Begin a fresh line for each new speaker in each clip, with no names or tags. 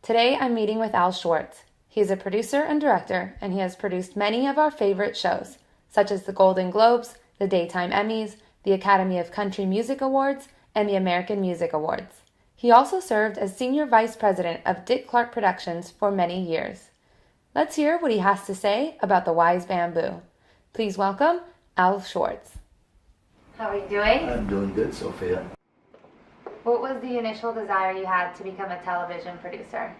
Today I'm meeting with Al Schwartz. He is a producer and director, and he has produced many of our favorite shows, such as the Golden Globes, the Daytime Emmys, the Academy of Country Music Awards, and the American Music Awards. He also served as Senior Vice President of Dick Clark Productions for many years. Let's hear what he has to say about the Wise Bamboo. Please welcome Al Schwartz. How are you doing?
I'm doing good, Sophia.
What was the initial desire you had to become a television producer?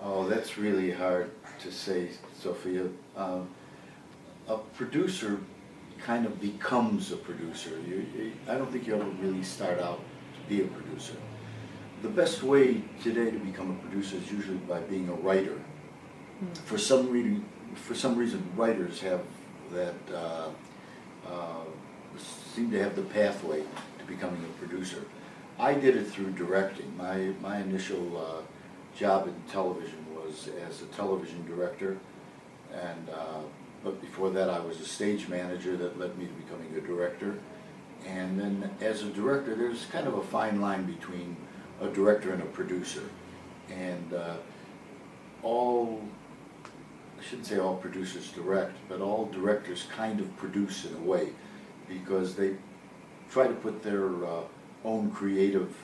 Oh, that's really hard to say, Sophia. A producer kind of becomes a producer. I don't think you ever really start out to be a producer. The best way today to become a producer is usually by being a writer. For some reason, writers have that seem to have the pathway to becoming a producer. I did it through directing. My initial job in television was as a television director, and but before that I was a stage manager that led me to becoming a director. And then as a director, there's kind of a fine line between a director and a producer. And I shouldn't say all producers direct, but all directors kind of produce in a way, because they try to put their own creative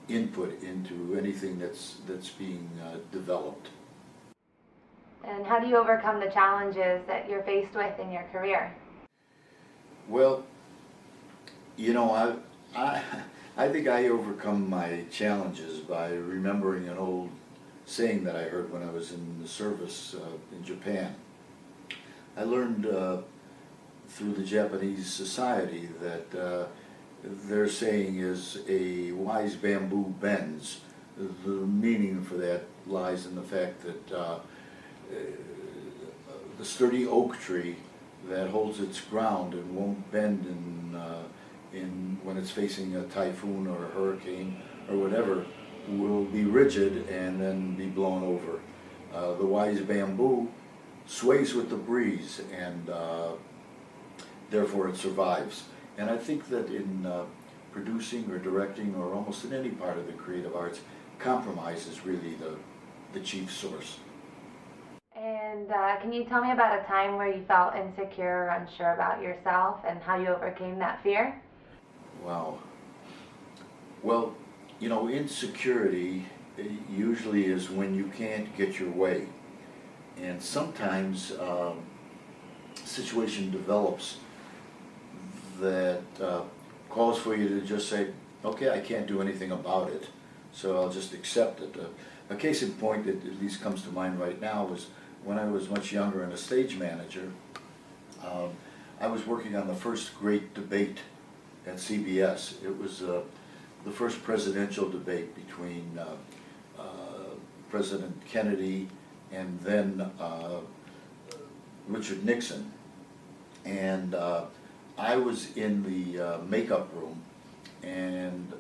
input into anything that's being developed.
And how do you overcome the challenges that you're faced with in your career?
Well, you know, I think I overcome my challenges by remembering an old saying that I heard when I was in the service in Japan. I learned through the Japanese society that their saying is, "A wise bamboo bends." The meaning for that lies in the fact that the sturdy oak tree that holds its ground and won't bend when it's facing a typhoon or a hurricane or whatever will be rigid and then be blown over. The wise bamboo sways with the breeze, and therefore it survives. And I think that in producing or directing or almost in any part of the creative arts, compromise is really the chief source.
And can you tell me about a time where you felt insecure or unsure about yourself and how you overcame that fear?
Wow. Well, you know, insecurity usually is when you can't get your way. And sometimes a situation develops that calls for you to just say, okay, I can't do anything about it, so I'll just accept it. A case in point that at least comes to mind right now was when I was much younger and a stage manager. I was working on the first great debate at CBS. It was the first presidential debate between President Kennedy and then Richard Nixon. And I was in the makeup room, and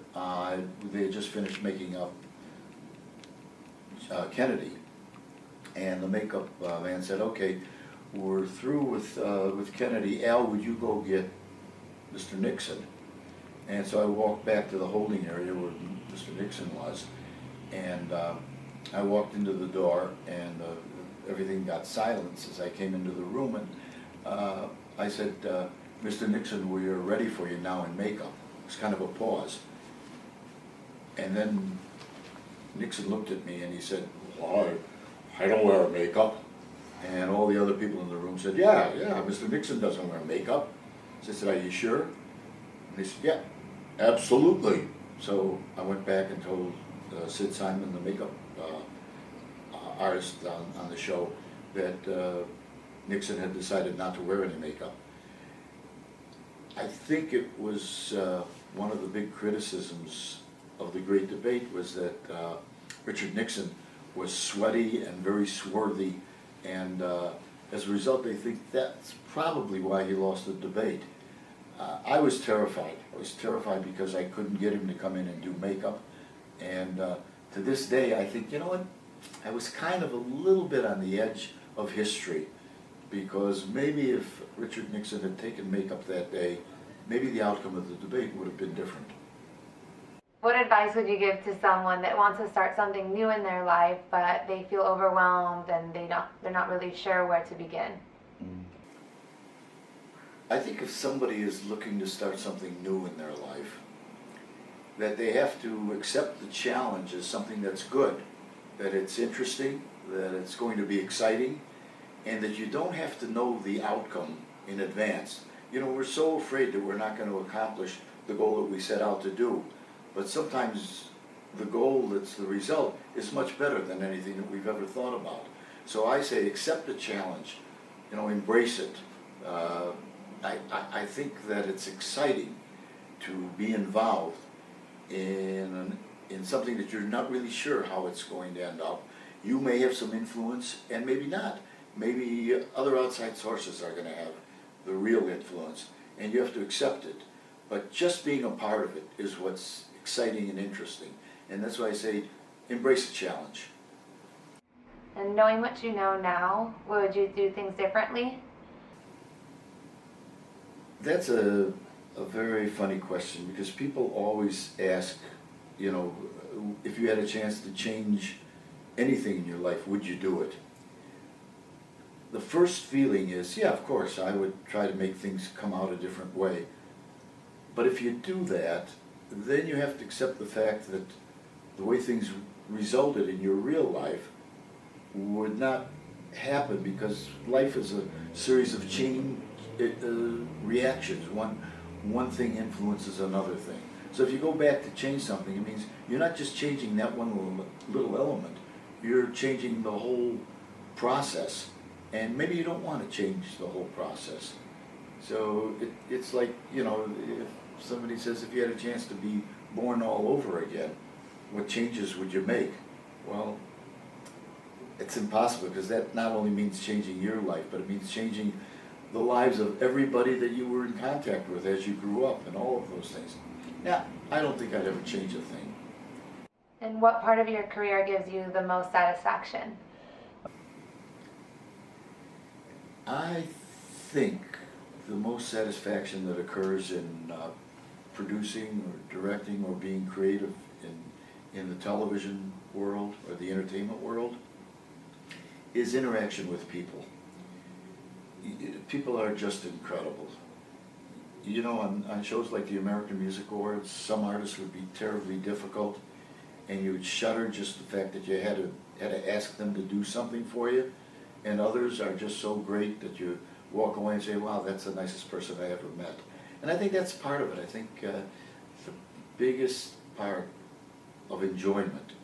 they had just finished making up Kennedy. And the makeup man said, "Okay, we're through with Kennedy. Al, would you go get Mr. Nixon?" And so I walked back to the holding area where Mr. Nixon was, and I walked into the door, and everything got silence as I came into the room, and I said, "Mr. Nixon, we are ready for you now in makeup." It was kind of a pause. And then Nixon looked at me and he said, "Well, I don't wear makeup." And all the other people in the room said, yeah, Mr. Nixon doesn't wear makeup. So I said, "Are you sure?" And they said, "Yeah, absolutely." So I went back and told Sid Simon, the makeup artist on the show, that Nixon had decided not to wear any makeup. I think it was one of the big criticisms of the Great Debate was that Richard Nixon was sweaty and very swarthy, and as a result they think that's probably why he lost the debate. I was terrified. I was terrified because I couldn't get him to come in and do makeup, and to this day I think, you know what, I was kind of a little bit on the edge of history, because maybe if Richard Nixon had taken makeup that day, maybe the outcome of the debate would have been different.
What advice would you give to someone that wants to start something new in their life, but they feel overwhelmed and they're not really sure where to begin?
I think if somebody is looking to start something new in their life, that they have to accept the challenge as something that's good, that it's interesting, that it's going to be exciting, and that you don't have to know the outcome in advance. You know, we're so afraid that we're not going to accomplish the goal that we set out to do, but sometimes the goal that's the result is much better than anything that we've ever thought about. So I say accept the challenge, you know, embrace it. I think that it's exciting to be involved in something that you're not really sure how it's going to end up. You may have some influence and maybe not. Maybe other outside sources are going to have the real influence, and you have to accept it. But just being a part of it is what's exciting and interesting. And that's why I say embrace the challenge.
And knowing what you know now, would you do things differently?
That's a very funny question, because people always ask, you know, if you had a chance to change anything in your life, would you do it? The first feeling is, yeah, of course, I would try to make things come out a different way. But if you do that, then you have to accept the fact that the way things resulted in your real life would not happen, because life is a series of chain reactions. One thing influences another thing. So if you go back to change something, it means you're not just changing that one little element, you're changing the whole process. And maybe you don't want to change the whole process. So it's like, you know, if somebody says if you had a chance to be born all over again, what changes would you make? Well, it's impossible, because that not only means changing your life, but it means changing the lives of everybody that you were in contact with as you grew up, and all of those things. Now, I don't think I'd ever change a thing.
And what part of your career gives you the most satisfaction?
I think the most satisfaction that occurs in producing or directing or being creative in the television world or the entertainment world is interaction with people. People are just incredible. You know, on shows like the American Music Awards, some artists would be terribly difficult, and you would shudder just the fact that you had to ask them to do something for you. And others are just so great that you walk away and say, wow, that's the nicest person I ever met. And I think that's part of it. I think the biggest part of enjoyment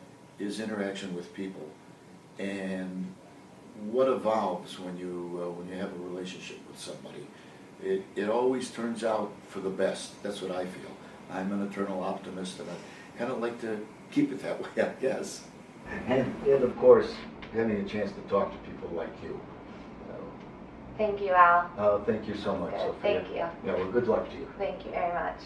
is interaction with people. And what evolves when you have a relationship with somebody. It always turns out for the best. That's what I feel. I'm an eternal optimist, and I kind of like to keep it that way, I guess. And of course, having a chance to talk to people like you.
Thank you, Al.
Thank you so much, Sophia.
Thank you.
Yeah, well, good luck to you.
Thank you very much.